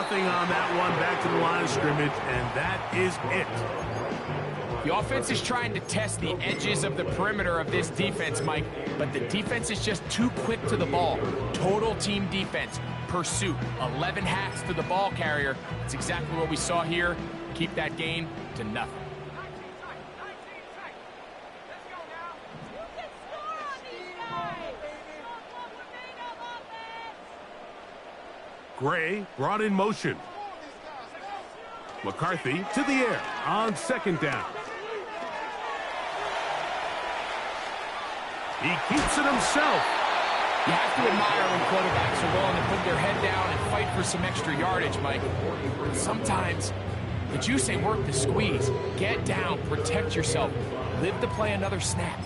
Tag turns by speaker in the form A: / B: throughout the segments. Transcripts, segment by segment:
A: Nothing on that one, back to the line of scrimmage, and that is it.
B: The offense is trying to test the edges of the perimeter of this defense, Mike, but the defense is just too quick to the ball. Total team defense, pursuit, 11 hacks to the ball carrier. It's exactly what we saw here. Keep that gain to nothing.
A: Gray brought in motion. McCarthy to the air on second down. He keeps it himself.
B: You have to admire when quarterbacks are willing to put their head down and fight for some extra yardage, Mike. Sometimes the juice ain't worth the squeeze. Get down, protect yourself, live to play another snap.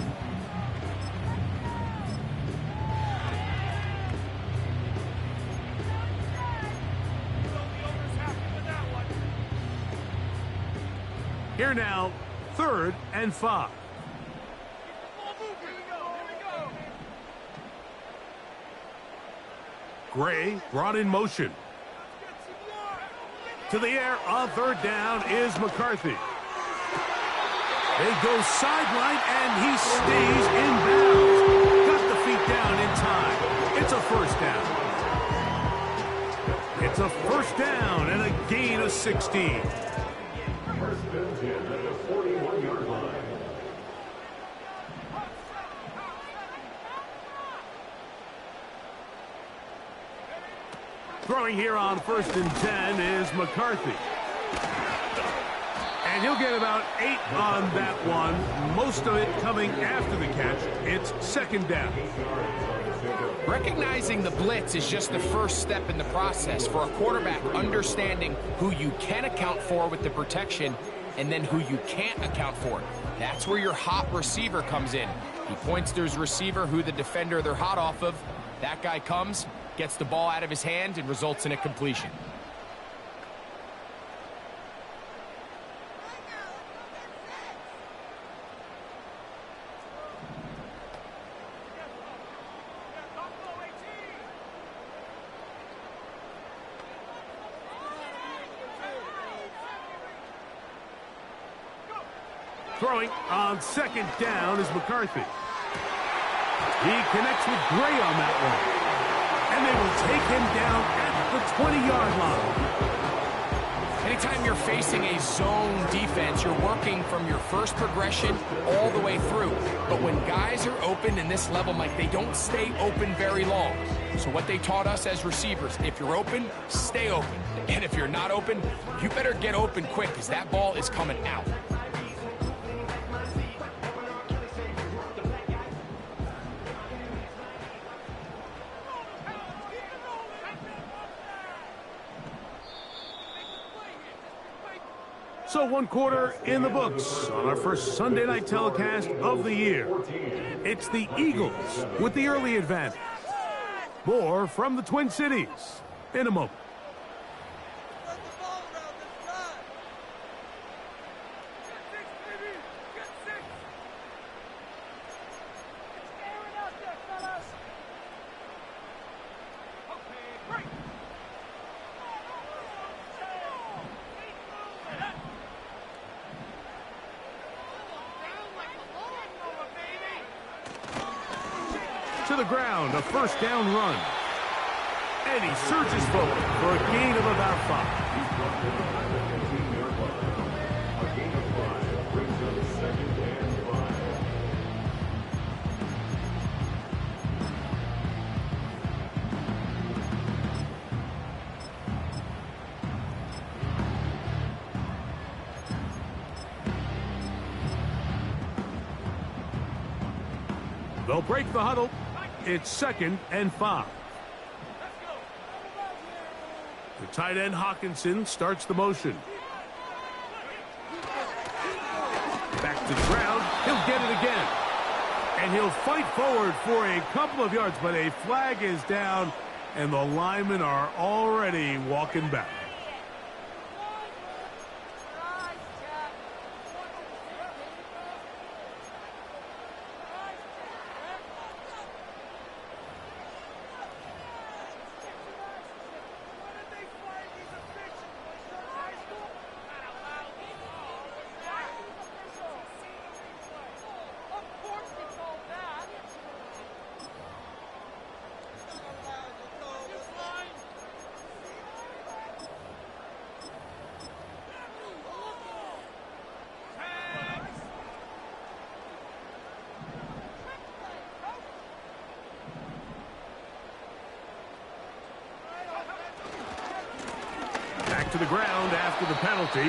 A: Here now, 3rd and 5. Gray brought in motion. To the air on 3rd down is McCarthy. They go sideline and he stays in bounds. Got the feet down in time. It's a first down. It's a first down and a gain of 16. Throwing here on 1st and 10 is McCarthy. And he'll get about 8 on that one. Most of it coming after the catch. It's 2nd down.
B: Recognizing the blitz is just the first step in the process for a quarterback, understanding who you can account for with the protection and then who you can't account for. That's where your hot receiver comes in. He points to his receiver, who the defender they're hot off of. That guy comes, gets the ball out of his hand, and results in a completion.
A: Throwing on 2nd down is McCarthy. He connects with Gray on that one. And they will take him down at the 20-yard line.
B: Anytime you're facing a zone defense, you're working from your first progression all the way through. But when guys are open in this level, Mike, they don't stay open very long. So what they taught us as receivers, if you're open, stay open. And if you're not open, you better get open quick, because that ball is coming out.
A: So 1 quarter in the books on our first Sunday night telecast of the year. It's the Eagles with the early advantage. More from the Twin Cities in a moment. To the ground, a first down run. And he surges forward for a gain of about 5. They'll break the huddle. It's 2nd and 5. The tight end Hawkinson starts the motion. Back to the ground. He'll get it again. And he'll fight forward for a couple of yards, but a flag is down, and the linemen are already walking back. back to the ground after the penalty.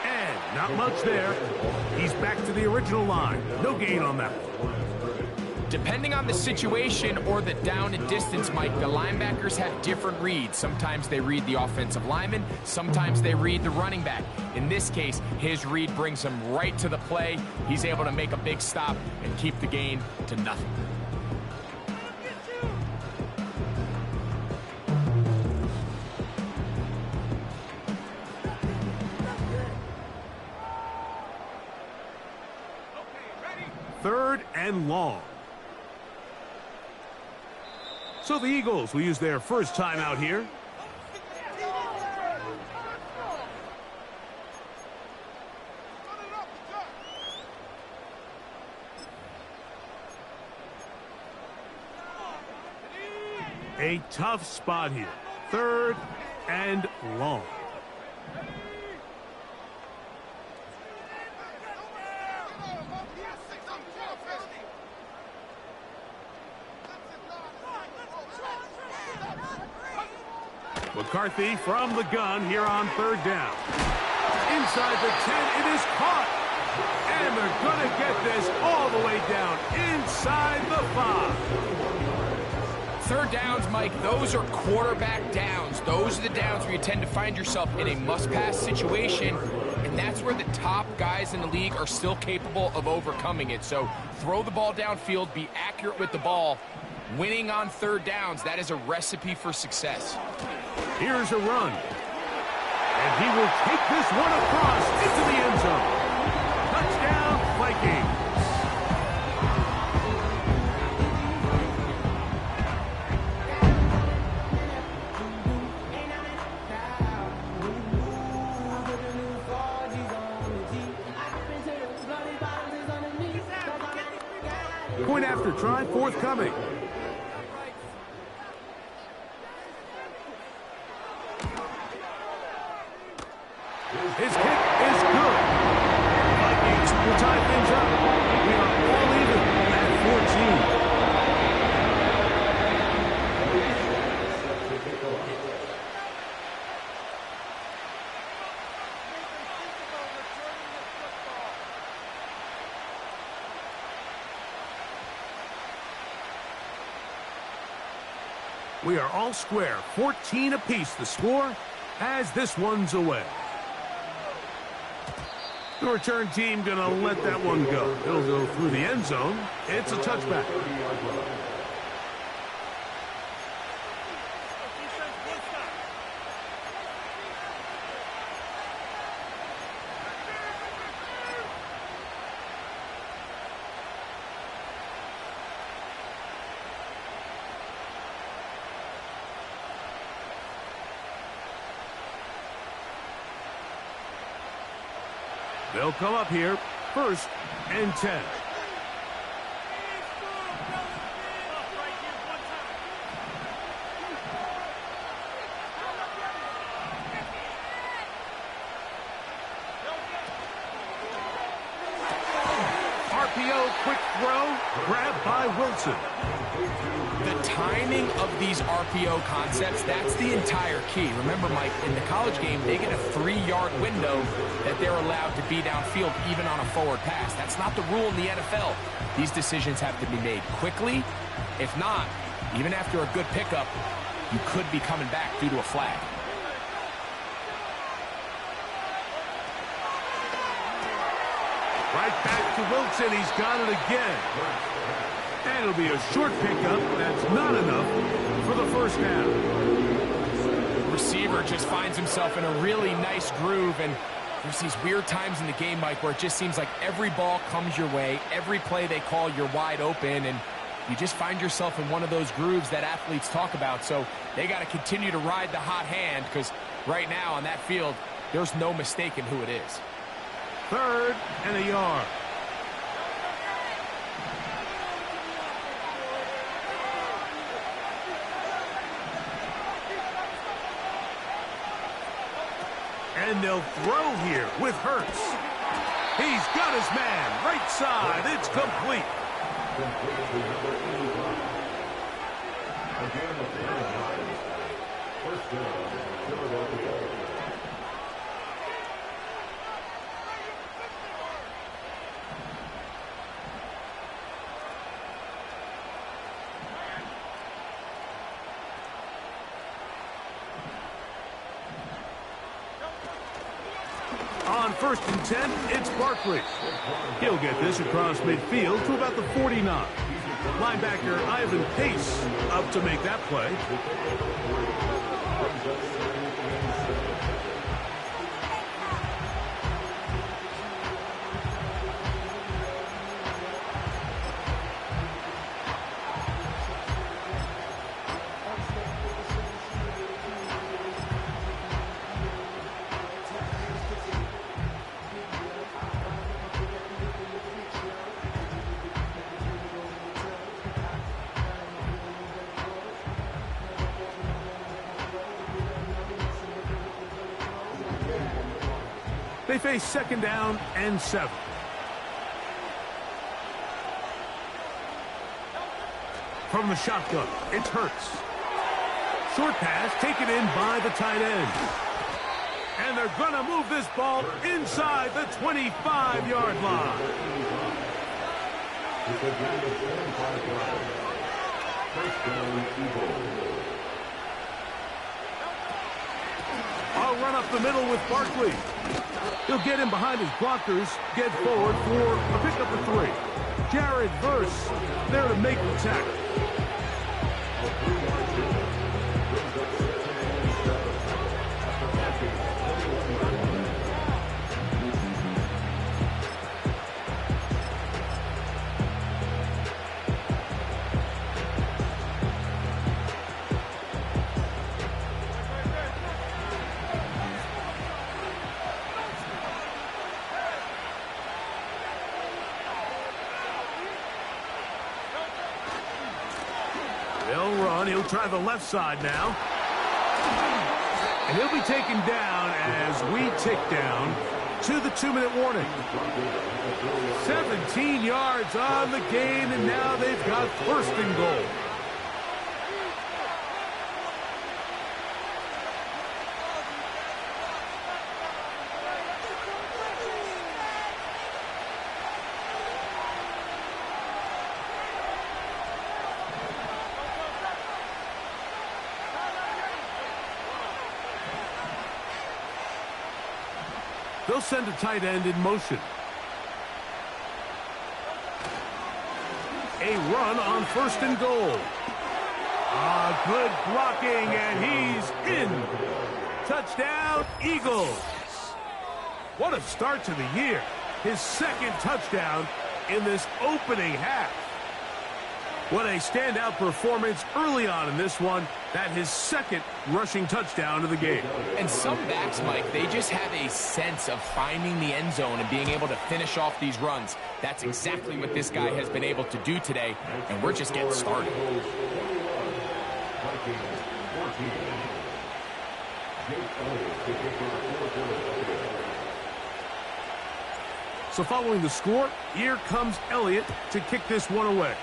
A: And not much there. He's back to the original line. No gain on that one.
B: Depending on the situation or the down and distance, Mike, the linebackers have different reads. Sometimes they read the offensive lineman, sometimes they read the running back. In this case, his read brings him right to the play. He's able to make a big stop and keep the gain to nothing.
A: Third and long. So the Eagles will use their first time out here. A tough spot here. Third and long. McCarthy from the gun here on third down. Inside the 10, it is caught. And they're going to get this all the way down inside the 5.
B: Third downs, Mike, those are quarterback downs. Those are the downs where you tend to find yourself in a must-pass situation, and that's where the top guys in the league are still capable of overcoming it. So throw the ball downfield, be accurate with the ball. Winning on third downs, that is a recipe for success.
A: Here's a run. And he will take this one across into the end zone. Touchdown, Vikings. Point after try forthcoming. His kick is good. Vikings will tie things up. We are all even at 14. We are all square. 14 apiece the score as this one's away. The return team going to let that one go. It'll go through the end zone. It's a touchback. They'll come up here, first and 10. RPO, quick throw, grabbed by Wilson.
B: The timing of these RPO concepts, that's the entire key. Remember, Mike, in the college game, they get a 3-yard window that they're allowed to be downfield even on a forward pass. That's not the rule in the NFL. These decisions have to be made quickly. If not, even after a good pickup, you could be coming back due to a flag.
A: Right back to Wilson. He's got it again. And it'll be a short pickup. That's not enough for the first down.
B: Receiver just finds himself in a really nice groove, and there's these weird times in the game, Mike, where it just seems like every ball comes your way, every play they call, you're wide open, and you just find yourself in one of those grooves that athletes talk about. So they got to continue to ride the hot hand, because right now on that field, there's no mistaking who it is.
A: Third and a yard. And they'll throw here with Hurts. He's got his man right side. It's complete. first and 10, it's Barkley. He'll get this across midfield to about the 49. Linebacker Ivan Pace up to make that play. They face second down and 7. From the shotgun, it's Hurts. Short pass taken in by the tight end. And they're going to move this ball inside the 25-yard line. I'll run up the middle with Barkley. He'll get in behind his blockers, get forward for a pickup of 3. Jared Verse there to make the tackle. They'll run. He'll try the left side now. And he'll be taken down as we tick down to the 2-minute warning. 17 yards on the gain, and now they've got first and goal. They'll send a tight end in motion. A run on first and goal. Good blocking, and he's in. Touchdown, Eagles. What a start to the year. His second touchdown in this opening half. What a standout performance early on in this one. That his second rushing touchdown of the game.
B: And some backs, Mike, they just have a sense of finding the end zone and being able to finish off these runs. That's exactly what this guy has been able to do today, and we're just getting started.
A: So following the score, here comes Elliott to kick this one away.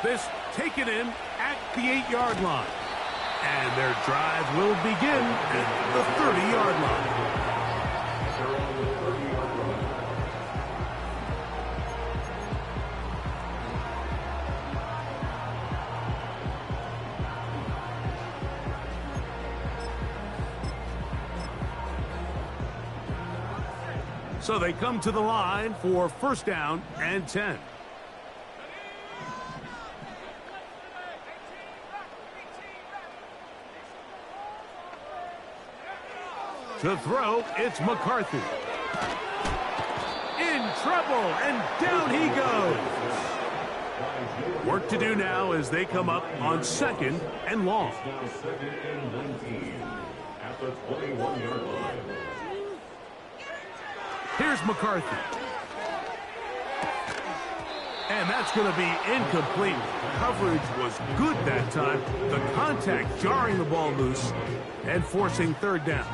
A: This taken in at the 8-yard line. And their drive will begin at the 30-yard line. So they come to the line for first down and 10. To throw, it's McCarthy. In trouble, and down he goes. Work to do now as they come up on second and long.
C: Second and 19 at the 21-yard line.
A: Here's McCarthy. And that's going to be incomplete. Coverage was good that time. The contact jarring the ball loose and forcing third down.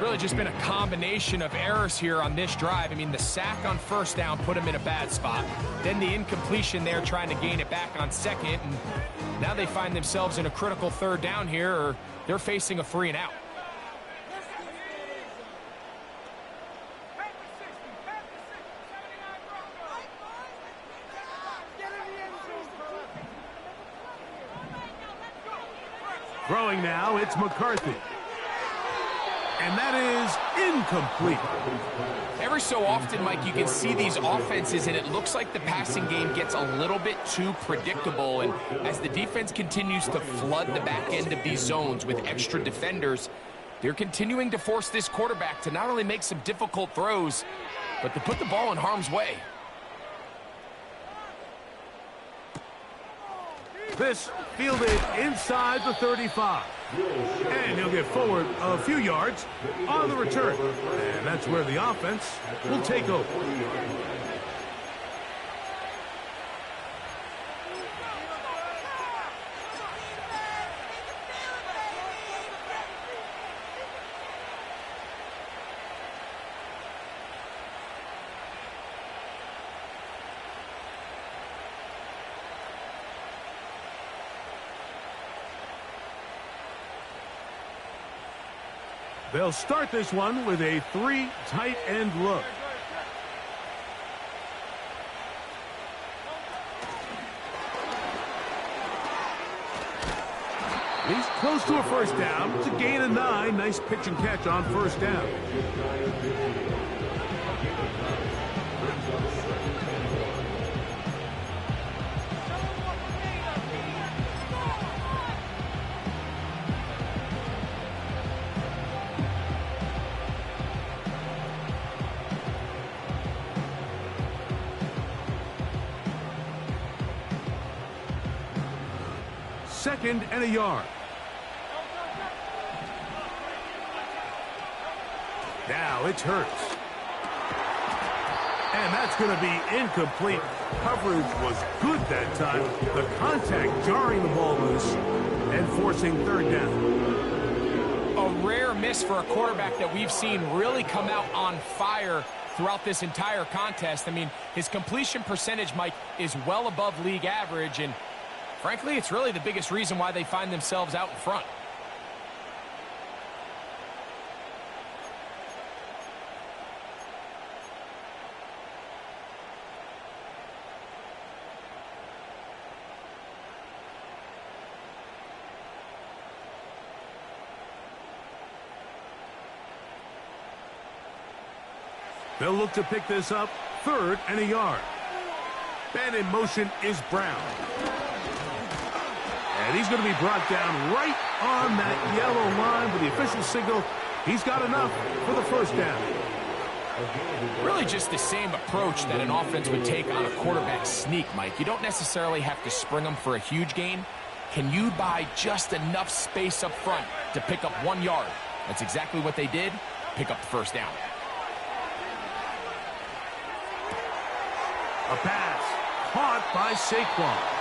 B: Really just been a combination of errors here on this drive. I mean, the sack on first down put him in a bad spot. Then the incompletion there trying to gain it back on second. And now they find themselves in a critical third down here, or they're facing a 3 and out.
A: Throwing now, it's McCarthy. And that is incomplete.
B: Every so often, Mike, you can see these offenses, and it looks like the passing game gets a little bit too predictable. And as the defense continues to flood the back end of these zones with extra defenders, they're continuing to force this quarterback to not only make some difficult throws, but to put the ball in harm's way.
A: This fielded inside the 35. And he'll get forward a few yards on the return. And that's where the offense will take over. They'll start this one with a 3 tight end look. He's close to a first down. It's a gain of 9. Nice pitch and catch on first down. Second and a yard. Now it's Hurts. And that's going to be incomplete. Coverage was good that time. The contact jarring the ball loose and forcing third down.
B: A rare miss for a quarterback that we've seen really come out on fire throughout this entire contest. I mean, his completion percentage, Mike, is well above league average, and frankly, it's really the biggest reason why they find themselves out in front.
A: They'll look to pick this up, third and a yard. And in motion is Brown. And he's going to be brought down right on that yellow line with the official signal. He's got enough for the first down.
B: Really just the same approach that an offense would take on a quarterback sneak, Mike. You don't necessarily have to spring them for a huge gain. Can you buy just enough space up front to pick up 1 yard? That's exactly what they did. Pick up the first down.
A: A pass caught by Saquon.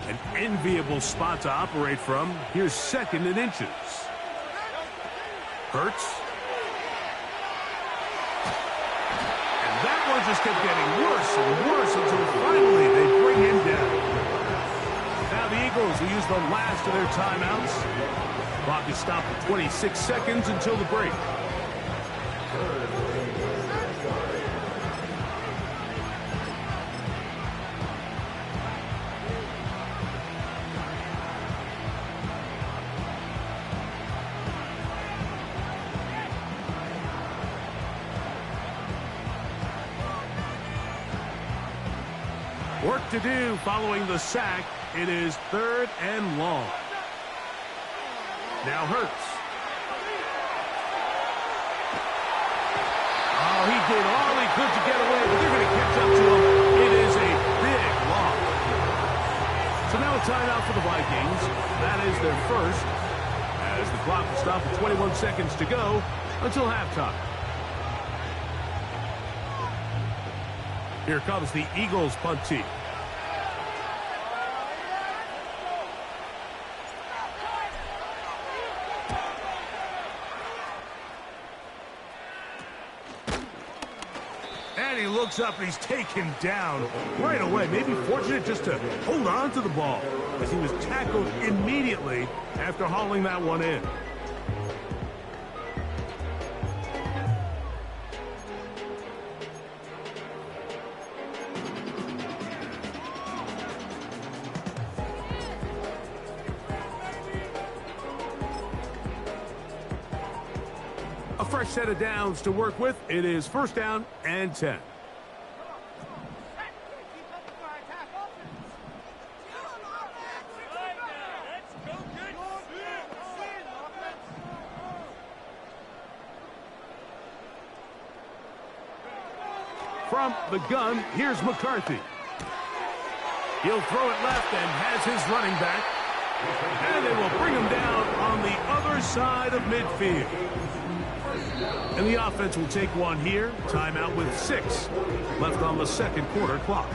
A: An enviable spot to operate from. Here's second and inches. Hurts. That one just kept getting worse and worse until finally they bring him down. Now the Eagles will use the last of their timeouts. Clock is stopped at 26 seconds until the break. Work to do following the sack. It is third and long. Now Hurts. Oh, he did all he could to get away, but they're going to catch up to him. It is a big loss. So now a timeout for the Vikings. That is their first, as the clock will stop at 21 seconds to go until halftime. Here comes the Eagles punt team. And he looks up and he's taken down right away. Maybe fortunate just to hold on to the ball as he was tackled immediately after hauling that one in. fresh set of downs to work with. It is first down and 10. From the gun, here's McCarthy. He'll throw it left and has his running back. And they will bring him down on the other side of midfield. And the offense will take one here. Timeout with 6 left on the second quarter clock.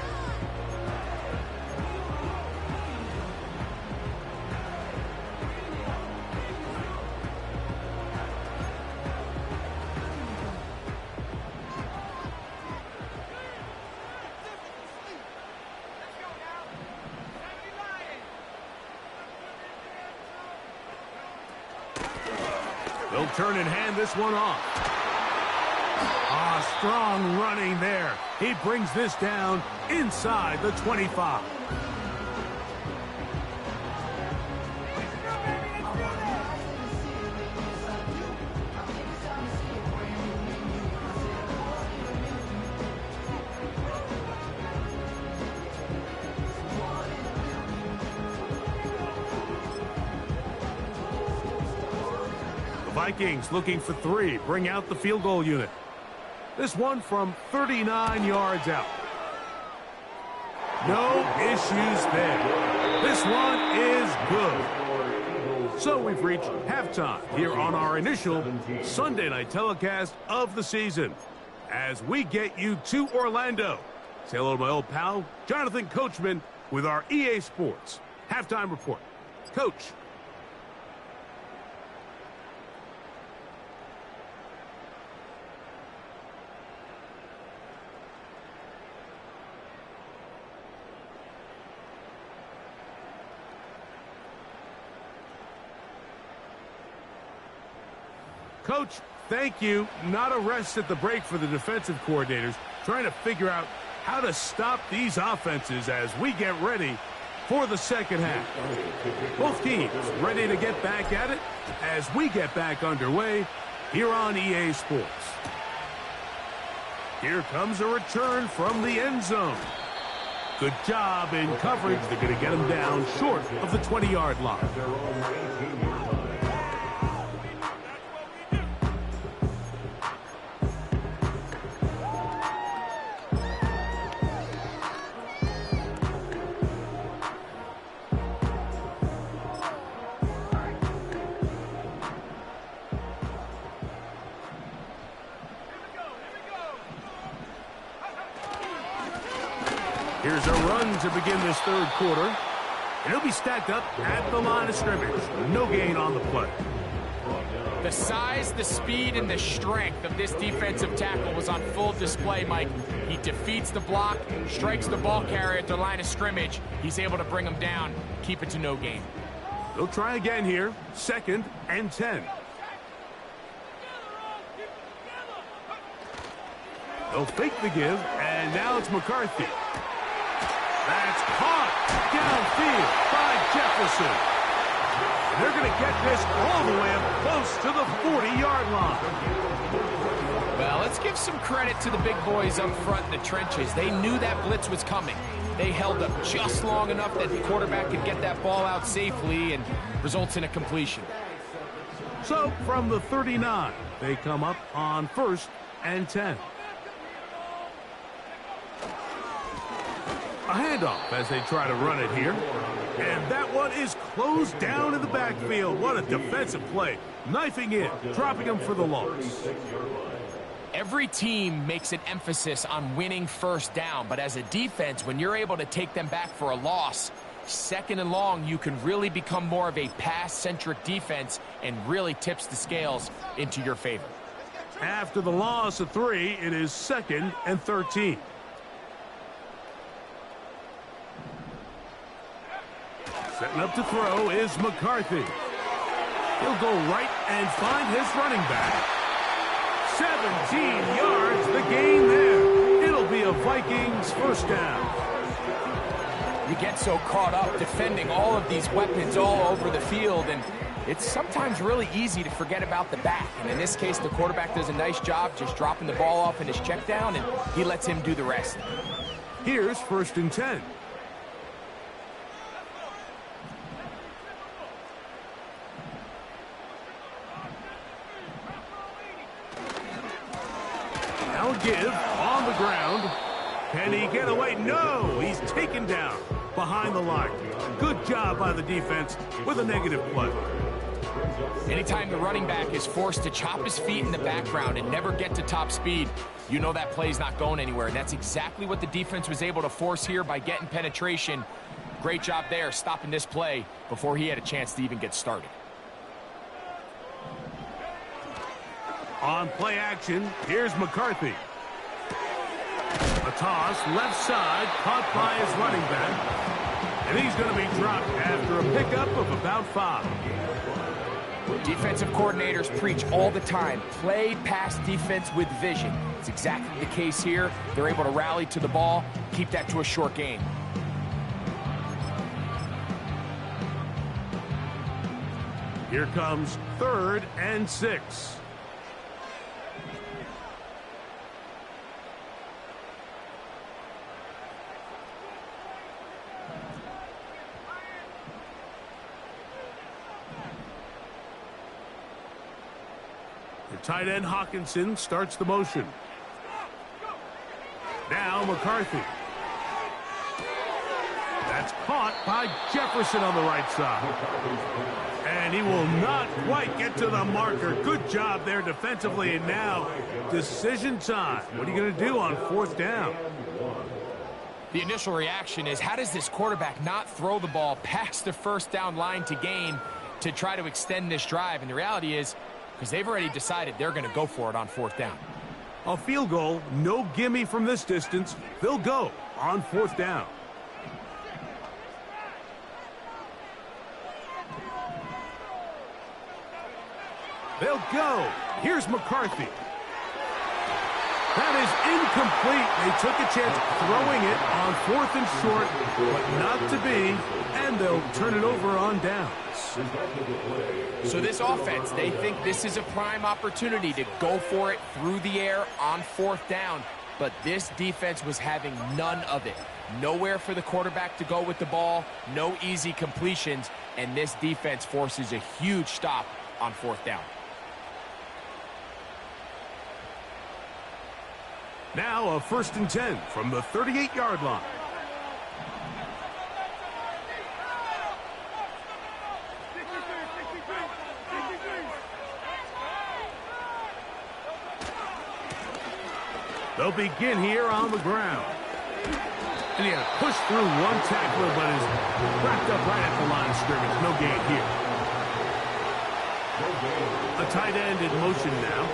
A: They'll turn and hand this one off. Strong running there. He brings this down inside the 25. Vikings looking for 3. Bring out the field goal unit. This one from 39 yards out. No issues there. This one is good. So we've reached halftime here on our initial Sunday night telecast of the season. As we get you to Orlando. Say hello to my old pal, Jonathan Coachman, with our EA Sports halftime report. Coach. Coach, thank you. Not a rest at the break for the defensive coordinators, trying to figure out how to stop these offenses as we get ready for the second half. Both teams ready to get back at it as we get back underway here on EA Sports. Here comes a return from the end zone. Good job in coverage. They're going to get him down short of the 20-yard line. Here's a run to begin this third quarter. And he'll be stacked up at the line of scrimmage. No gain on the play.
B: The size, the speed, and the strength of this defensive tackle was on full display, Mike. He defeats the block, strikes the ball carrier at the line of scrimmage. He's able to bring him down, keep it to no gain.
A: They'll try again here. Second and 10. They'll fake the give, and now it's McCarthy. That's caught downfield by Jefferson. They're going to get this all the way up close to the 40-yard line.
B: Well, let's give some credit to the big boys up front in the trenches. They knew that blitz was coming. They held up just long enough that the quarterback could get that ball out safely and results in a completion.
A: So from the 39, they come up on first and 10. A handoff as they try to run it here. And that one is closed down in the backfield. What a defensive play. Knifing in, dropping him for the loss.
B: Every team makes an emphasis on winning first down, but as a defense, when you're able to take them back for a loss, second and long, you can really become more of a pass-centric defense and really tips the scales into your favor.
A: After the loss of 3, it is second and 13. Setting up to throw is McCarthy. He'll go right and find his running back. 17 yards, the gain there. It'll be a Vikings first down.
B: You get so caught up defending all of these weapons all over the field, and it's sometimes really easy to forget about the back. And in this case, the quarterback does a nice job just dropping the ball off in his check down, and he lets him do the rest.
A: Here's 1st and 10. Now give on the ground. Can he get away? No, he's taken down behind the line. Good job by the defense with a negative play.
B: Anytime the running back is forced to chop his feet in the background and never get to top speed, you know that play's not going anywhere. And that's exactly what the defense was able to force here by getting penetration. Great job there, stopping this play before he had a chance to even get started.
A: On play action, here's McCarthy. A toss, left side, caught by his running back. And he's going to be dropped after a pickup of about 5.
B: Defensive coordinators preach all the time, play pass defense with vision. It's exactly the case here. They're able to rally to the ball, keep that to a short gain.
A: Here comes 3rd and 6. Tight end Hawkinson starts the motion. Now McCarthy. That's caught by Jefferson on the right side. And he will not quite get to the marker. Good job there defensively. And now decision time. What are you going to do on 4th down?
B: The initial reaction is, how does this quarterback not throw the ball past the 1st down line to gain to try to extend this drive? And the reality is, because they've already decided they're going to go for it on 4th down.
A: A field goal, no gimme from this distance. They'll go on 4th down. They'll go. Here's McCarthy. That is incomplete. They took a chance throwing it on 4th and short, but not to be, and they'll turn it over on downs.
B: So this offense, they think this is a prime opportunity to go for it through the air on 4th down, but this defense was having none of it. Nowhere for the quarterback to go with the ball, no easy completions, and this defense forces a huge stop on 4th down.
A: Now a 1st and 10 from the 38-yard line. They'll begin here on the ground. And he had to push through one tackler, but is wrapped up right at the line of scrimmage. No gain here. A tight end in motion now.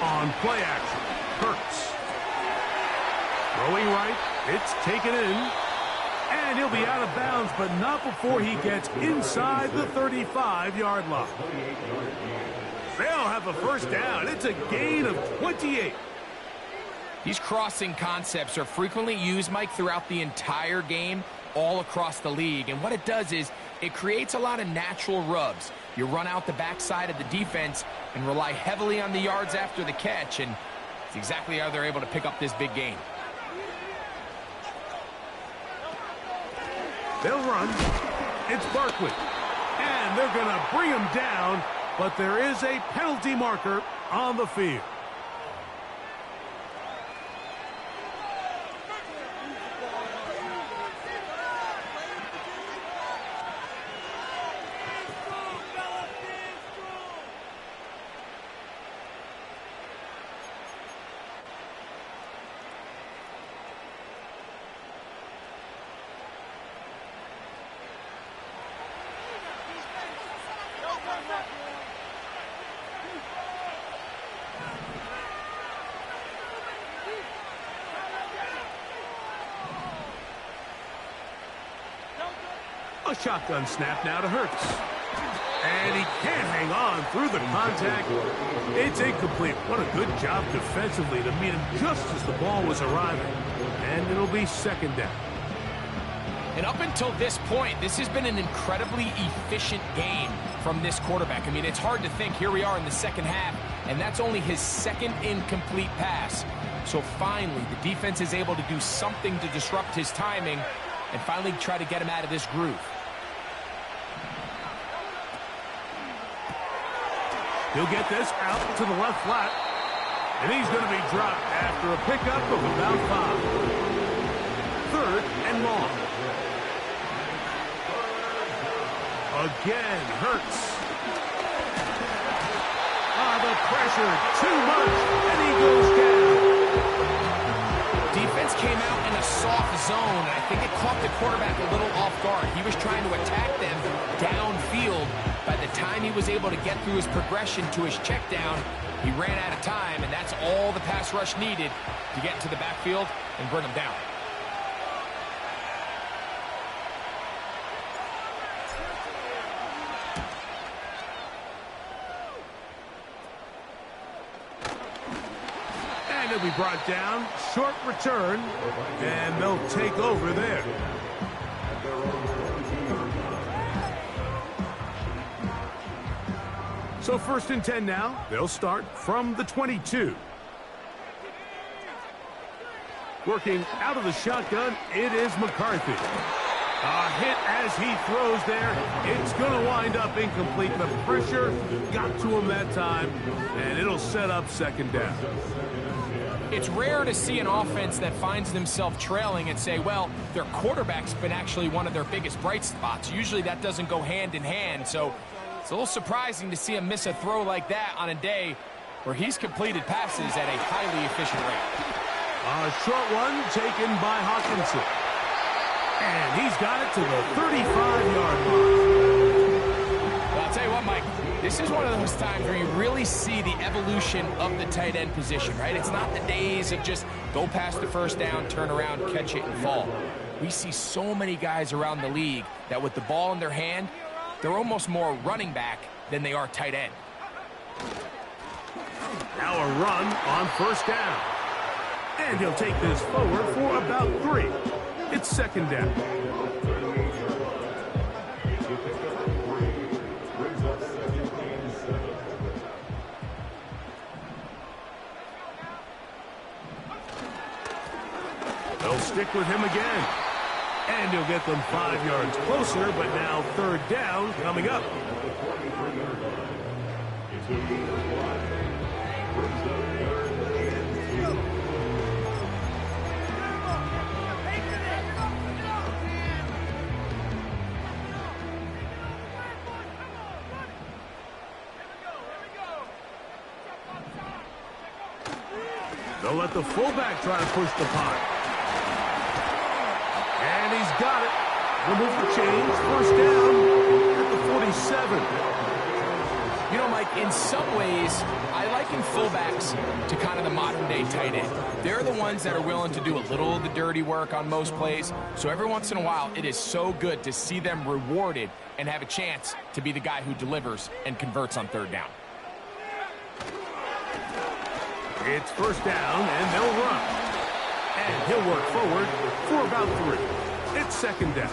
A: On play action, Hurts. Throwing right, it's taken in. And he'll be out of bounds, but not before he gets inside the 35-yard line. They'll have a 1st down. It's a gain of 28.
B: These crossing concepts are frequently used, Mike, throughout the entire game, all across the league. And what it does is it creates a lot of natural rubs. You run out the backside of the defense and rely heavily on the yards after the catch, and it's exactly how they're able to pick up this big gain.
A: They'll run. It's Barkley. And they're going to bring him down, but there is a penalty marker on the field. A shotgun snap now to Hurts. And he can't hang on through the contact. It's incomplete. What a good job defensively to meet him just as the ball was arriving. And it'll be 2nd down.
B: And up until this point, this has been an incredibly efficient game from this quarterback. I mean, it's hard to think. Here we are in the second half, and that's only his second incomplete pass. So finally, the defense is able to do something to disrupt his timing and finally try to get him out of this groove.
A: He'll get this out to the left flat, and he's going to be dropped after a pickup of about 5. 3rd and long. Again, Hurts. The pressure, too much, and he goes down.
B: Defense came out in a soft zone, and I think it caught the quarterback a little off guard. He was trying to attack them downfield. By the time he was able to get through his progression to his check down, he ran out of time, and that's all the pass rush needed to get into the backfield and bring him down.
A: And he'll be brought down, short return, and they'll take over there. So 1st and 10 now. They'll start from the 22. Working out of the shotgun, it is McCarthy. A hit as he throws there. It's going to wind up incomplete. The pressure got to him that time, and it'll set up 2nd down.
B: It's rare to see an offense that finds themselves trailing and say, well, their quarterback's been actually one of their biggest bright spots. Usually that doesn't go hand in hand, so it's a little surprising to see him miss a throw like that on a day where he's completed passes at a highly efficient rate.
A: A short one taken by Hawkinson. And he's got it to the 35-yard line.
B: Well, I'll tell you what, Mike, this is one of those times where you really see the evolution of the tight end position, right? It's not the days of just go past the 1st down, turn around, catch it, and fall. We see so many guys around the league that with the ball in their hand, they're almost more running back than they are tight end.
A: Now a run on 1st down. And he'll take this forward for about 3. It's 2nd down. They'll stick with him again. And he'll get them 5 yards closer, but now 3rd down coming up. They'll let the fullback try to push the punt. And he's got it. Remove the chains. 1st down at the 47.
B: You know, Mike, in some ways, I liken fullbacks to kind of the modern-day tight end. They're the ones that are willing to do a little of the dirty work on most plays. So every once in a while, it is so good to see them rewarded and have a chance to be the guy who delivers and converts on 3rd down.
A: It's 1st down, and they'll run. And he'll work forward for about 3. It's 2nd down.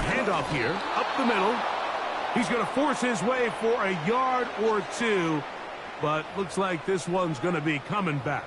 A: Handoff here, up the middle. He's going to force his way for a yard or 2, but looks like this one's going to be coming back.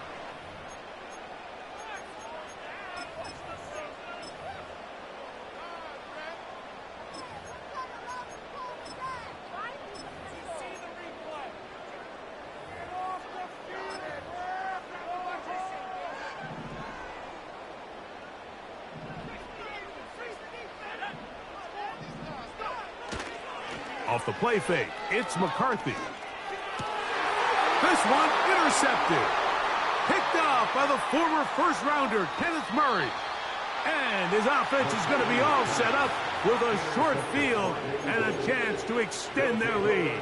A: Off the play fake, it's McCarthy. This one intercepted. Picked off by the former first-rounder, Kenneth Murray. And his offense is going to be all set up with a short field and a chance to extend their lead.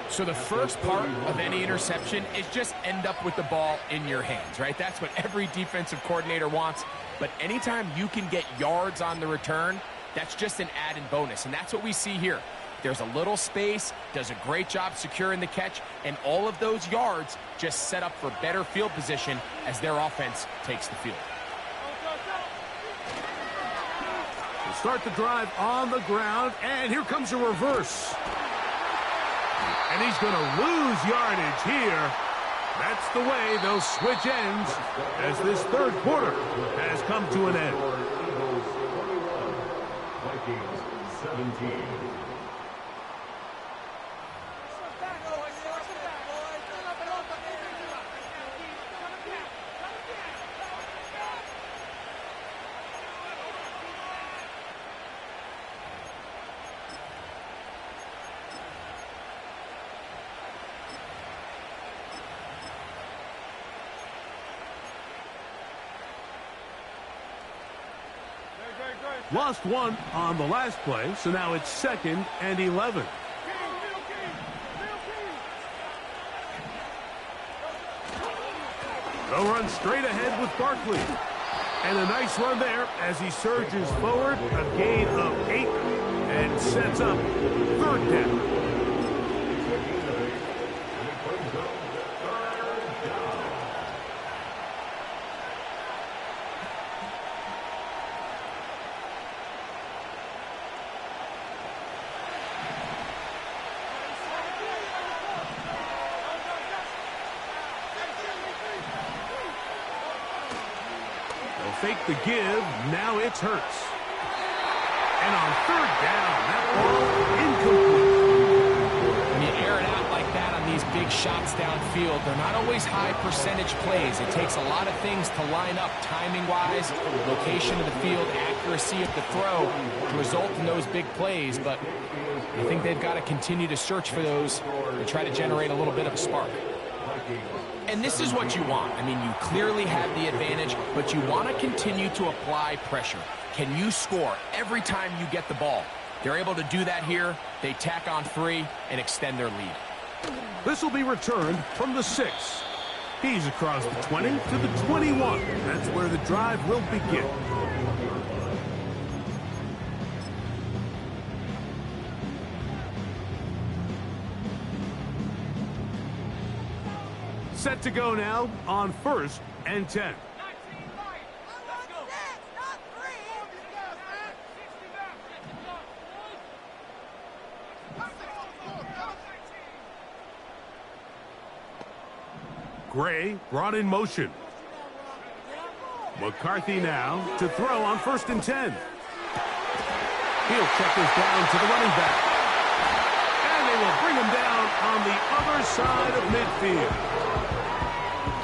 B: So the first part of any interception is just end up with the ball in your hands, right? That's what every defensive coordinator wants. But anytime you can get yards on the return, that's just an added bonus. And that's what we see here. There's a little space, does a great job securing the catch, and all of those yards just set up for better field position as their offense takes the field.
A: We'll start the drive on the ground, and here comes a reverse. And he's going to lose yardage here. That's the way they'll switch ends as this third quarter has come to an end.
C: Vikings 17.
A: Lost one on the last play, so now it's 2nd and 11. They'll run straight ahead with Barkley. And a nice run there as he surges forward, a gain of 8, and sets up 3rd down. Fake the give, now it's Hurts. And on 3rd down, that ball incomplete.
B: When you air it out like that on these big shots downfield, they're not always high percentage plays. It takes a lot of things to line up timing-wise, location of the field, accuracy of the throw to result in those big plays. But I think they've got to continue to search for those and try to generate a little bit of a spark. And this is what you want. I mean, you clearly have the advantage, but you want to continue to apply pressure. Can you score every time you get the ball? They're able to do that here. They tack on 3 and extend their lead.
A: This will be returned from the 6. He's across the 20 to the 21. That's where the drive will begin. Set to go now on 1st and 10. Gray brought in motion. McCarthy now to throw on 1st and 10. He'll check this down to the running back. And they will bring him down on the other side of midfield.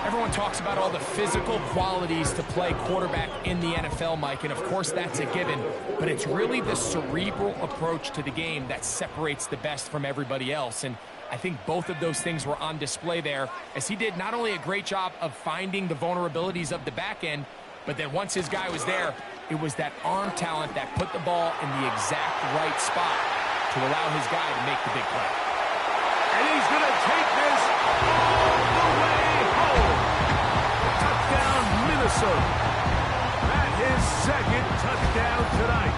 B: Everyone talks about all the physical qualities to play quarterback in the NFL, Mike, and of course that's a given, but it's really the cerebral approach to the game that separates the best from everybody else, and I think both of those things were on display there, as he did not only a great job of finding the vulnerabilities of the back end, but then once his guy was there, it was that arm talent that put the ball in the exact right spot to allow his guy to make the big play.
A: And he's going to take this all the way home. Touchdown, Minnesota. That his 2nd touchdown tonight.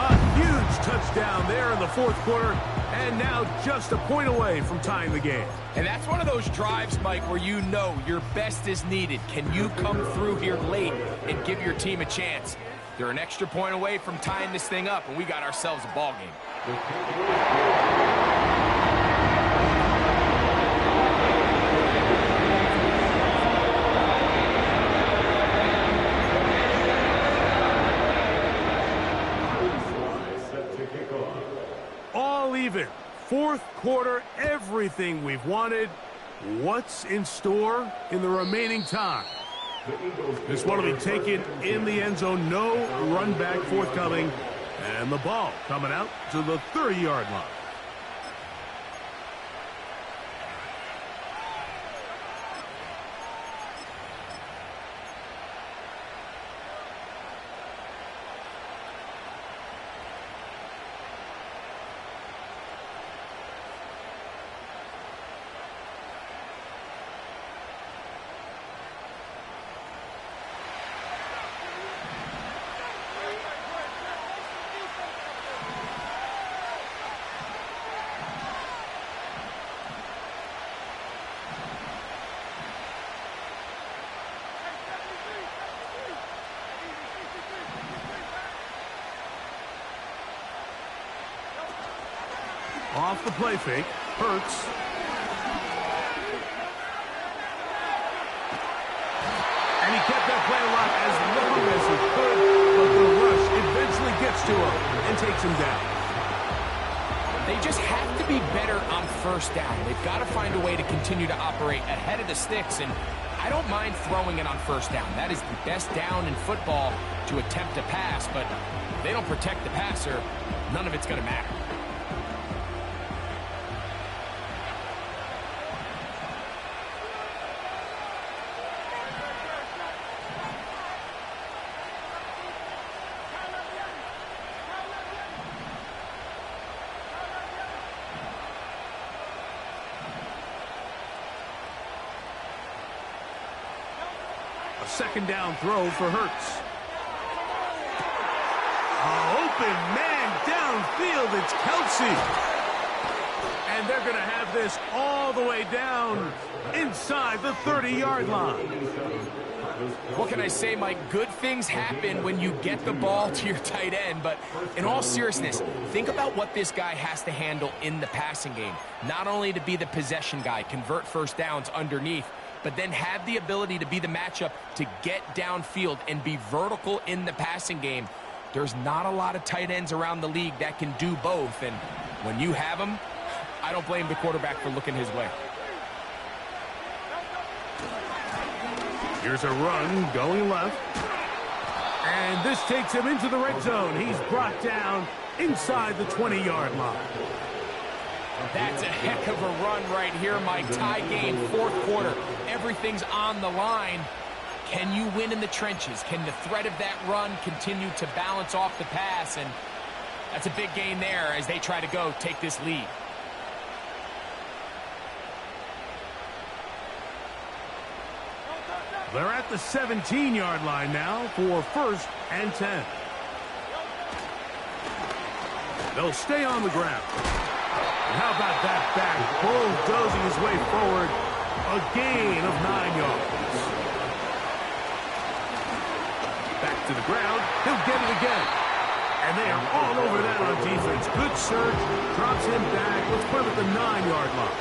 A: A huge touchdown there in the 4th quarter, and now just a point away from tying the game.
B: And that's one of those drives, Mike, where you know your best is needed. Can you come through here late and give your team a chance? They're an extra point away from tying this thing up, and we got ourselves a ball game.
A: All even. 4th quarter, everything we've wanted. What's in store in the remaining time? This one will be taken in the end zone. No run back forthcoming. And the ball coming out to the 30-yard line. Off the play fake. Hurts. And he kept that play alive as long as he could, but the rush eventually gets to him and takes him down.
B: They just have to be better on first down. They've got to find a way to continue to operate ahead of the sticks, and I don't mind throwing it on first down. That is the best down in football to attempt to pass, but if they don't protect the passer, none of it's going to matter.
A: A second down throw for Hurts. Open man downfield. It's Kelsey. And they're going to have this all the way down inside the 30-yard line.
B: What can I say, Mike? Good things happen when you get the ball to your tight end, but in all seriousness, think about what this guy has to handle in the passing game. Not only to be the possession guy, convert first downs underneath, but then have the ability to be the matchup to get downfield and be vertical in the passing game. There's not a lot of tight ends around the league that can do both, and when you have them, I don't blame the quarterback for looking his way.
A: Here's a run going left. And this takes him into the red zone. He's brought down inside the 20-yard line.
B: That's a heck of a run right here, Mike. Tie game, fourth quarter. Everything's on the line. Can you win in the trenches? Can the threat of that run continue to balance off the pass? And that's a big gain there as they try to go take this lead.
A: They're at the 17-yard line now for 1st and 10. They'll stay on the ground. And how about that back bulldozing his way forward? A gain of 9 yards. Back to the ground. He'll get it again. And they are all over that on defense. Good search. Drops him back. Let's put him at the 9-yard line.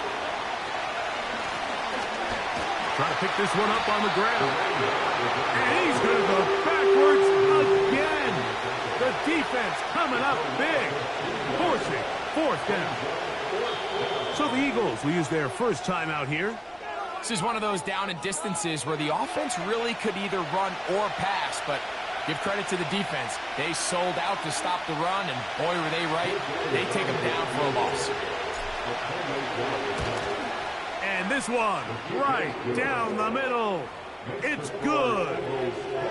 A: Try to pick this one up on the ground. And he's going to go backwards again. The defense coming up big. Forcing 4th down. So the Eagles will use their first timeout here.
B: This is one of those down and distances where the offense really could either run or pass, but give credit to the defense. They sold out to stop the run, and boy, were they right. They take them down for a loss.
A: And this one, right down the middle. It's good.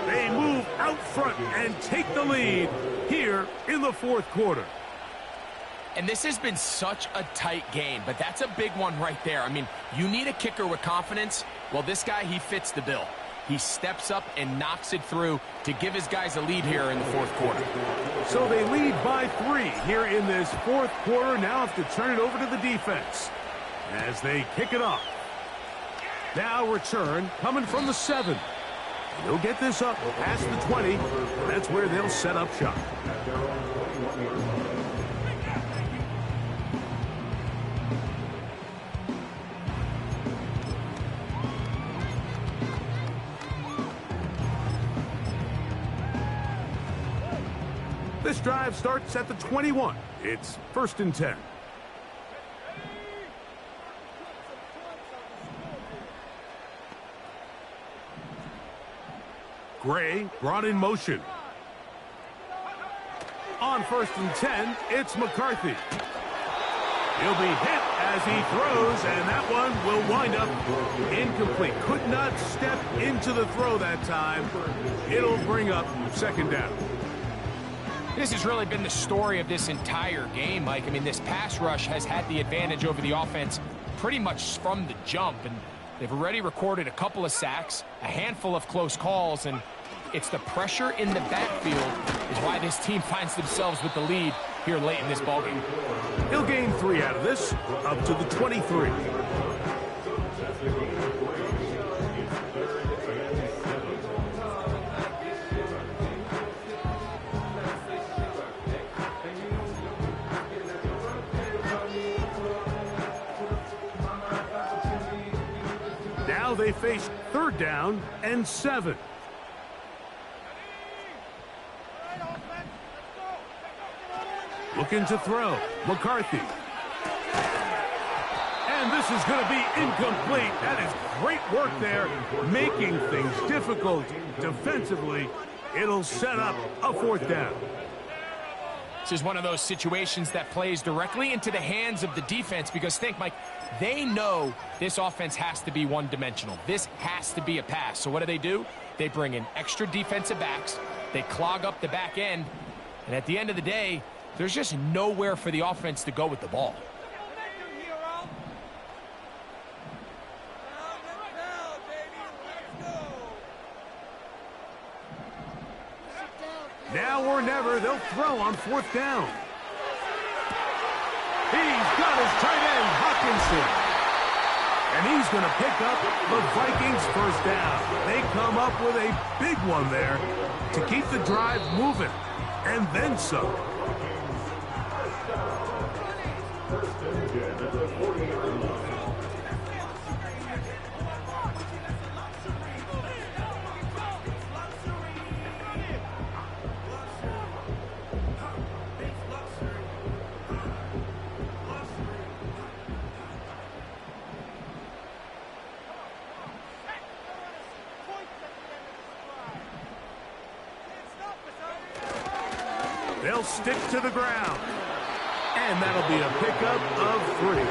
A: They move out front and take the lead here in the 4th quarter.
B: And this has been such a tight game, but that's a big one right there. I mean, you need a kicker with confidence. Well, this guy, he fits the bill. He steps up and knocks it through to give his guys a lead here in the 4th quarter.
A: So they lead by 3 here in this 4th quarter. Now have to turn it over to the defense as they kick it off. Now return coming from the 7. They'll get this up past the 20. That's where they'll set up shop. This drive starts at the 21. It's 1st and 10. Gray brought in motion. On 1st and 10, it's McCarthy. He'll be hit as he throws, and that one will wind up incomplete. Could not step into the throw that time. It'll bring up 2nd down.
B: This has really been the story of this entire game, Mike. I mean, this pass rush has had the advantage over the offense pretty much from the jump, and they've already recorded a couple of sacks, a handful of close calls, and it's the pressure in the backfield is why this team finds themselves with the lead here late in this ballgame.
A: He'll gain 3 out of this, up to the 23. they face 3rd down and 7. Looking to throw. McCarthy. And this is going to be incomplete. That is great work there, making things difficult defensively. It'll set up a 4th down.
B: This is one of those situations that plays directly into the hands of the defense because think, Mike, they know this offense has to be one-dimensional. This has to be a pass. So what do? They bring in extra defensive backs. They clog up the back end. And at the end of the day, there's just nowhere for the offense to go with the ball.
A: Now or never, they'll throw on 4th down. He's got his tight end, Hawkinson. And he's going to pick up the Vikings' 1st down. They come up with a big one there to keep the drive moving. And then some. They'll stick to the ground. And that'll be a pickup of 3.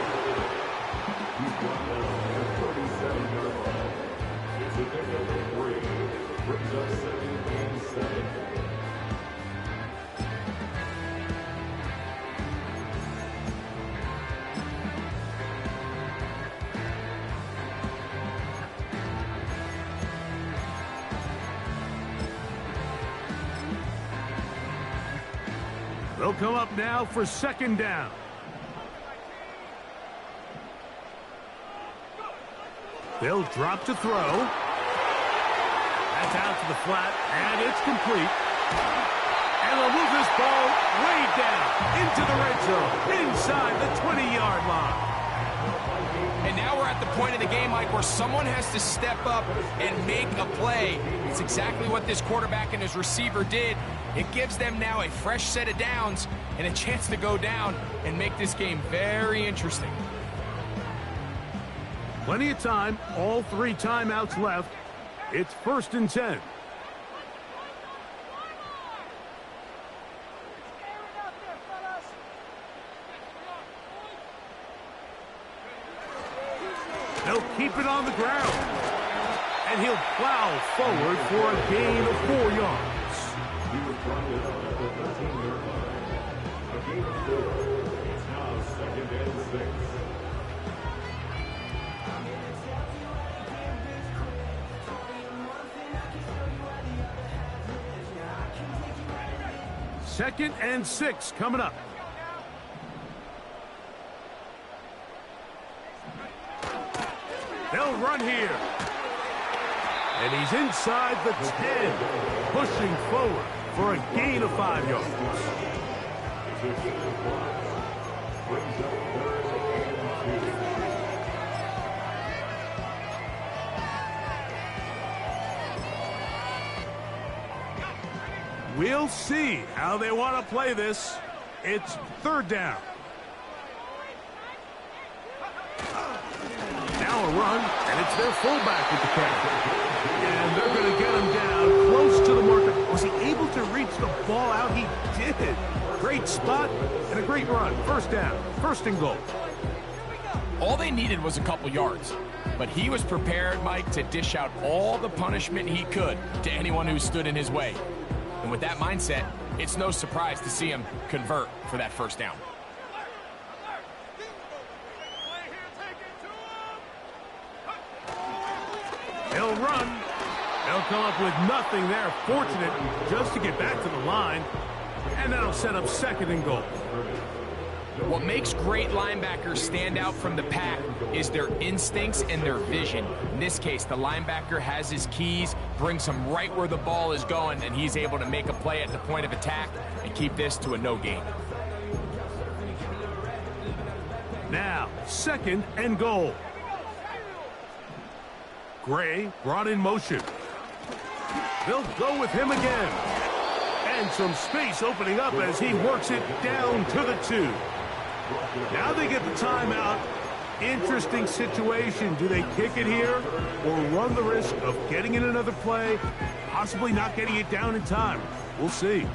A: They'll come up now for 2nd down. They'll drop to throw. That's out to the flat, and it's complete. And they'll move this ball way down into the red zone, inside the 20-yard line.
B: And now we're at the point of the game, Mike, where someone has to step up and make a play. It's exactly what this quarterback and his receiver did. It gives them now a fresh set of downs and a chance to go down and make this game very interesting.
A: Plenty of time, all 3 timeouts left. It's 1st and 10. They'll keep it on the ground. And he'll plow forward for a gain of 4 yards.
C: He was brought it up at the 13-yard line. A gain of 4. It's now 2nd and 6.
A: Second and 6 coming up. They'll run here. And he's inside the 10, pushing forward for a gain of 5 yards. We'll see how they want to play this. It's 3rd down. Now a run, and it's their fullback with the catch. And they're going to get him down close to the marker. Was he able to reach the ball out? He did. Great spot and a great run. 1st down, 1st and goal.
B: All they needed was a couple yards. But he was prepared, Mike, to dish out all the punishment he could to anyone who stood in his way. And with that mindset, it's no surprise to see him convert for that 1st down.
A: They'll run. They'll come up with nothing there. Fortunate just to get back to the line. And that'll set up 2nd and goal.
B: What makes great linebackers stand out from the pack is their instincts and their vision. In this case, the linebacker has his keys, brings him right where the ball is going, and he's able to make a play at the point of attack and keep this to a no gain.
A: Now, 2nd and goal. Gray brought in motion. They'll go with him again. And some space opening up as he works it down to the 2. Now they get the timeout. Interesting situation. Do they kick it here or run the risk of getting in another play, possibly not getting it down in time? We'll see.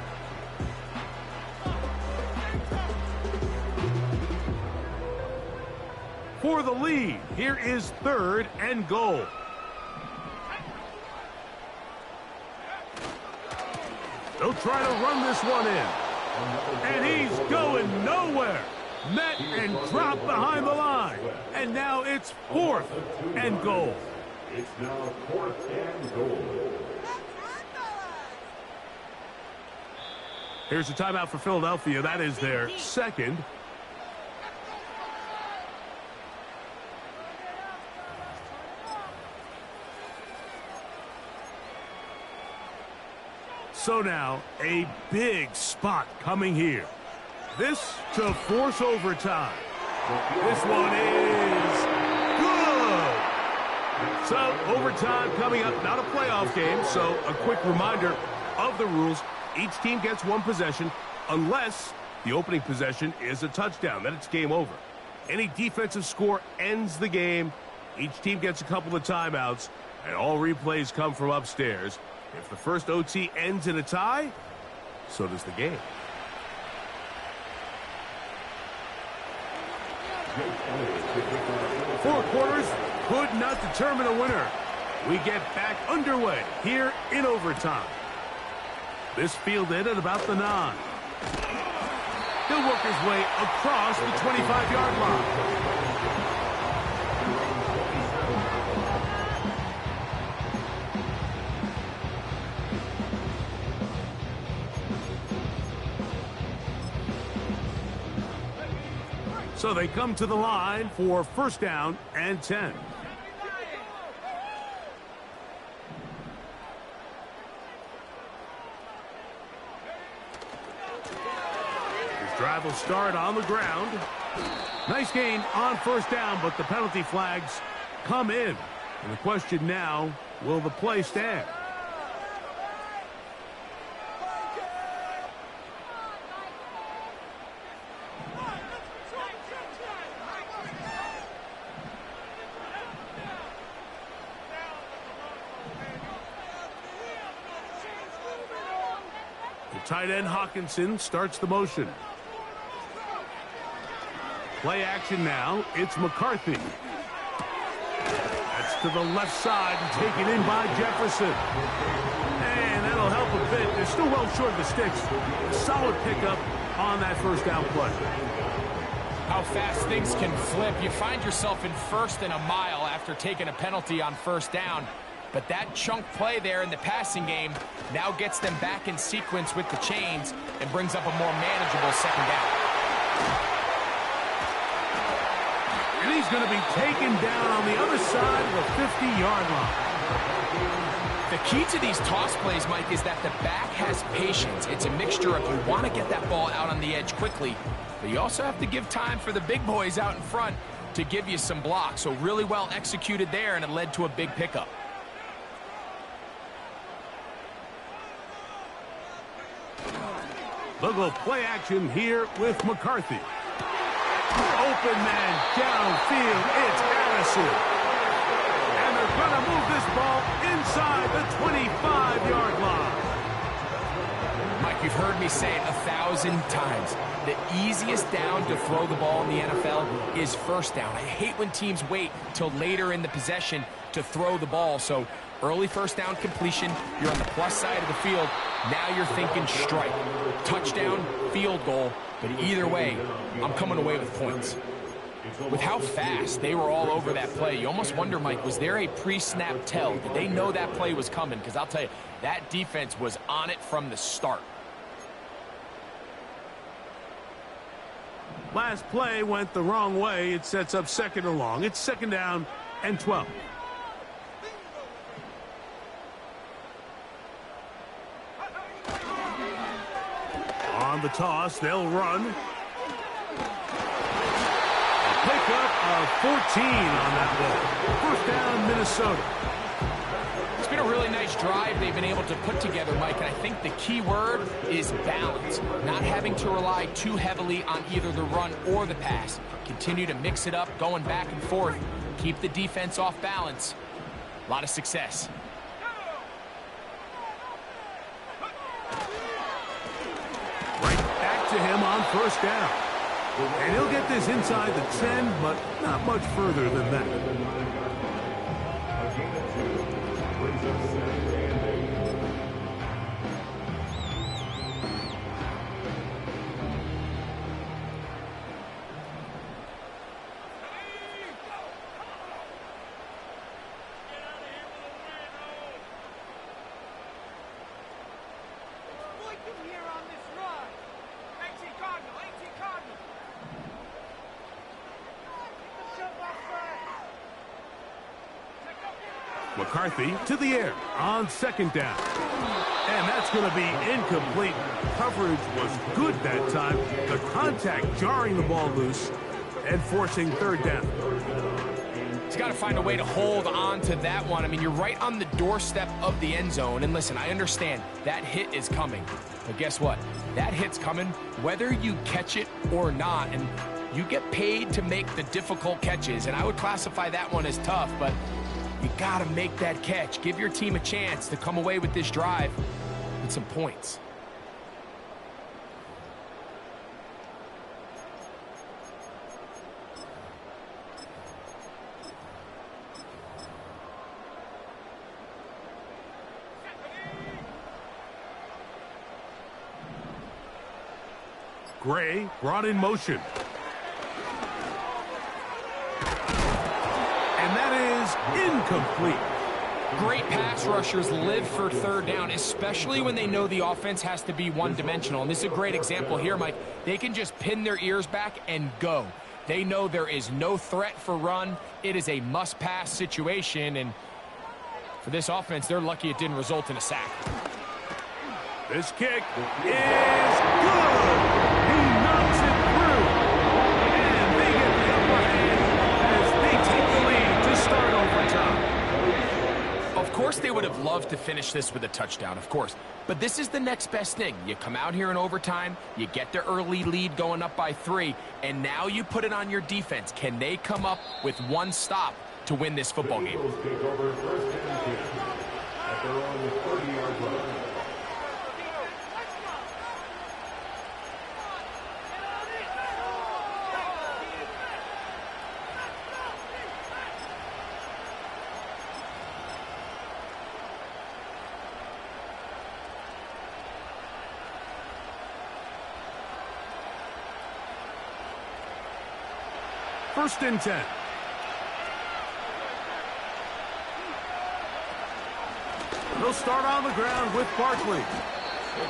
A: For the lead, here is 3rd and goal. They'll try to run this one in. And he's going nowhere. Met and dropped behind the line. And now it's 4th and goal.
C: It's now 4th and goal.
A: Here's a timeout for Philadelphia. That is their 2nd. So now, a big spot coming here. This to force overtime. This one is good. So, overtime coming up. Not a playoff game, so a quick reminder of the rules. Each team gets 1 possession unless the opening possession is a touchdown. Then it's game over. Any defensive score ends the game. Each team gets a couple of timeouts, and all replays come from upstairs. If the first OT ends in a tie, so does the game. Four quarters could not determine a winner. We get back underway here in overtime. This fielded at about the 9. He'll work his way across the 25-yard line. So they come to the line for 1st down and 10. His drive will start on the ground. Nice gain on 1st down, but the penalty flags come in. And the question now, will the play stand? Tight end Hawkinson starts the motion. Play action now. It's McCarthy. That's to the left side and taken in by Jefferson. And that'll help a bit. They're still well short of the sticks. A solid pickup on that 1st down play.
B: How fast things can flip. You find yourself in 1st and a mile after taking a penalty on 1st down. But that chunk play there in the passing game now gets them back in sequence with the chains and brings up a more manageable 2nd down.
A: And he's going to be taken down on the other side of the 50-yard line.
B: The key to these toss plays, Mike, is that the back has patience. It's a mixture of you want to get that ball out on the edge quickly, but you also have to give time for the big boys out in front to give you some blocks. So really well executed there, and it led to a big pickup.
A: They'll go play action here with McCarthy. Open man downfield. It's Addison. And they're going to move this ball inside the 25-yard line.
B: Mike, you've heard me say it 1,000 times. The easiest down to throw the ball in the NFL is 1st down. I hate when teams wait till later in the possession to throw the ball. So early 1st down completion, you're on the plus side of the field. Now you're thinking strike. Touchdown, field goal, but either way, I'm coming away with points. With how fast they were all over that play, you almost wonder, Mike, was there a pre-snap tell? Did they know that play was coming? Because I'll tell you, that defense was on it from the start.
A: Last play went the wrong way. It sets up 2nd and long. It's 2nd down and 12. On the toss, they'll run. pickup of 14 on that ball. First down, Minnesota.
B: It's been a really nice drive they've been able to put together, Mike, and I think the key word is balance. Not having to rely too heavily on either the run or the pass. Continue to mix it up, going back and forth. Keep the defense off balance. A lot of success.
A: Right back to him on first down. And he'll get this inside the 10, but not much further than that.
C: A gain of 2 brings us 7th and 8.
A: McCarthy to the air on second down. And that's going to be incomplete. Coverage was good that time. The contact jarring the ball loose and forcing third down.
B: He's got to find a way to hold on to that one. I mean, you're right on the doorstep of the end zone. And listen, I understand that hit is coming. But guess what? That hit's coming whether you catch it or not. And you get paid to make the difficult catches. And I would classify that one as tough, but you got to make that catch. Give your team a chance to come away with this drive with some points.
A: Gray brought in motion. And that is incomplete.
B: Great pass rushers live for third down, especially when they know the offense has to be one-dimensional. And this is a great example here, Mike. They can just pin their ears back and go. They know there is no threat for run. It is a must-pass situation. And for this offense, they're lucky it didn't result in a sack.
A: This kick is good. He knocks it through. And they get the upper hand as they take the lead to start overtime.
B: Of course they would have loved to finish this with a touchdown, of course. But this is the next best thing. You come out here in overtime, you get the early lead going up by 3, and now you put it on your defense. Can they come up with one stop to win this football game?
C: Eagles take over first and 10 at their own 30-yard line.
A: First and 10. They'll start on the ground with Barkley.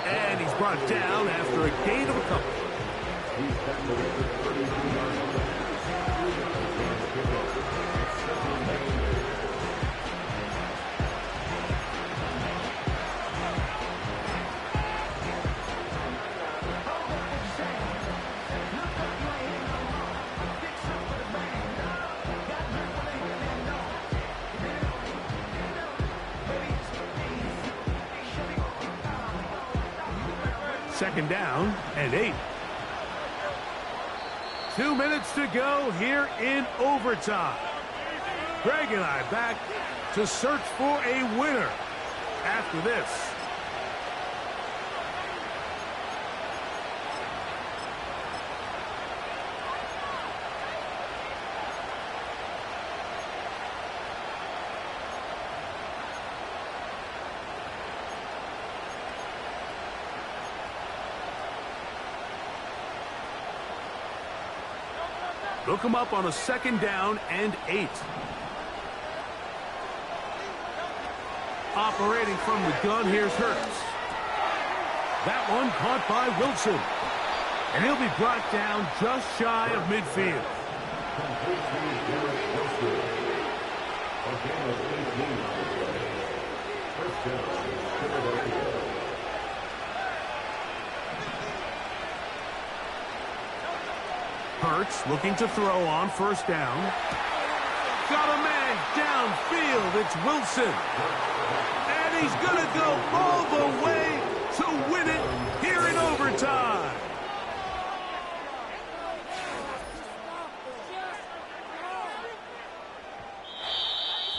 A: And he's brought down after a gain of a couple.
C: He's back to the 32-yard line.
A: Second down and 8. 2 minutes to go here in overtime. Greg and I back to search for a winner after this. They'll come up on a second down and 8. Operating from the gun, here's Hurts. That one caught by Wilson. And he'll be brought down just shy of midfield.
C: A gain of 18 on the play. First down, Philadelphia.
A: Hurts looking to throw on first down. Got a man downfield. It's Wilson. And he's going to go all the way to win it here in overtime.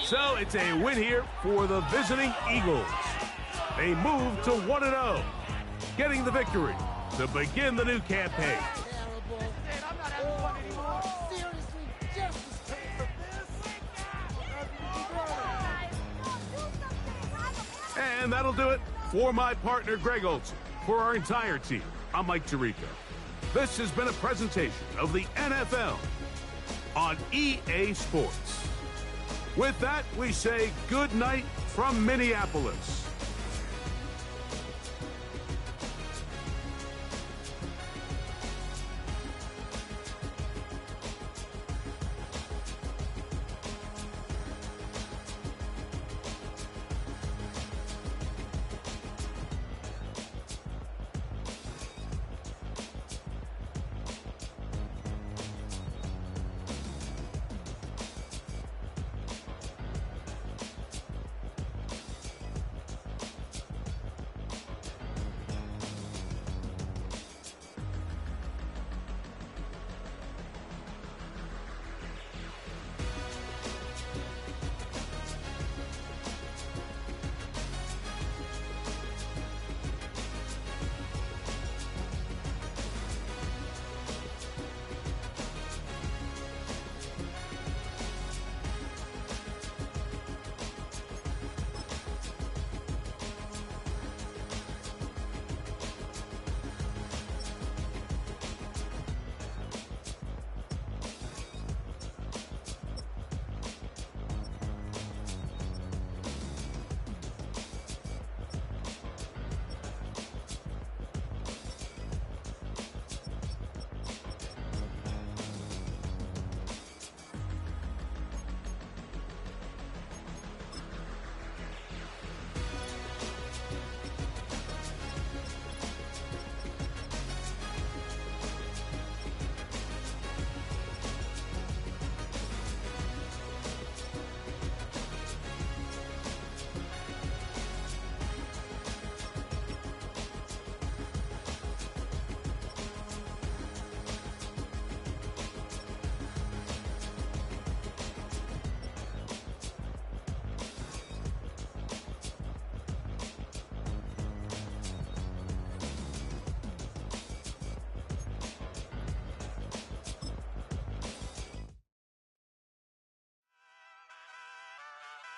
A: So it's a win here for the visiting Eagles. They move to 1-0, getting the victory to begin the new campaign. And that'll do it for my partner, Greg Olson. For our entire team, I'm Mike Tirico. This has been a presentation of the NFL on EA Sports. With that, we say good night from Minneapolis.